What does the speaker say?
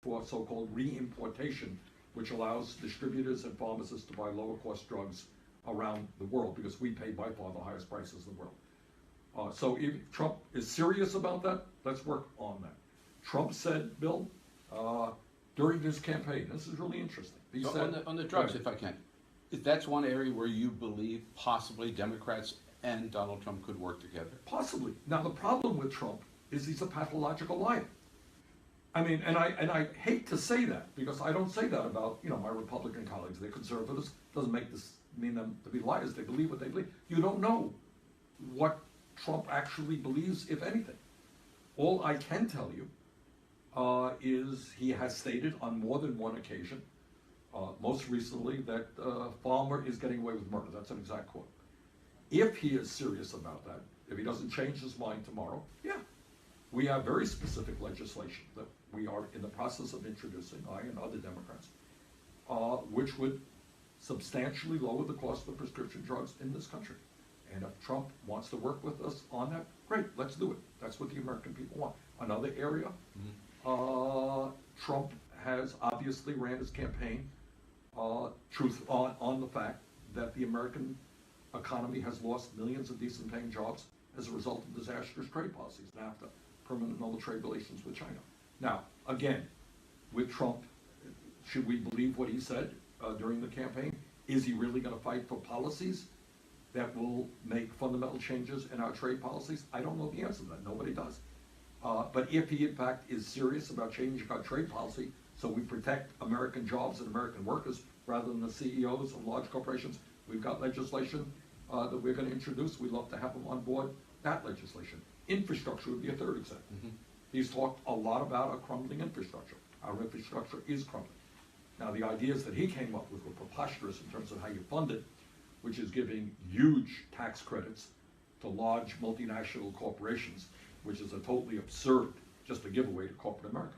for so-called re-importation, which allows distributors and pharmacists to buy lower-cost drugs around the world, because we pay by far the highest prices in the world. So if Trump is serious about that, let's work on that. Trump said, Bill, during his campaign, this is really interesting. He So said, on the drugs, if I can, that's one area where you believe possibly Democrats and Donald Trump could work together? possibly. Now, the problem with Trump is he's a pathological liar. I mean, and I hate to say that, because I don't say that about, my Republican colleagues. They're conservatives. Doesn't make this mean them to be liars. They believe what they believe. You don't know what Trump actually believes, if anything. All I can tell you is he has stated on more than one occasion, most recently, that Farmer is getting away with murder. That's an exact quote. If he is serious about that, if he doesn't change his mind tomorrow, yeah, we have very specific legislation that we are in the process of introducing, I and other Democrats, which would substantially lower the cost of prescription drugs in this country. And if Trump wants to work with us on that, great, let's do it. That's what the American people want. Another area, Trump has obviously ran his campaign on the fact that the American economy has lost millions of decent paying jobs as a result of disastrous trade policies, NAFTA, permanent no trade relations with China. Now, again, with Trump, should we believe what he said during the campaign? Is he really going to fight for policies that will make fundamental changes in our trade policies? I don't know the answer to that. Nobody does. But if he, in fact, is serious about changing our trade policy so we protect American jobs and American workers rather than the CEOs of large corporations, we've got legislation that we're going to introduce. We'd love to have him on board that legislation. Infrastructure would be a third example. He's talked a lot about a crumbling infrastructure. Our infrastructure is crumbling. Now, the ideas that he came up with were preposterous in terms of how you fund it, which is giving huge tax credits to large multinational corporations, which is a totally absurd, just a giveaway to corporate America.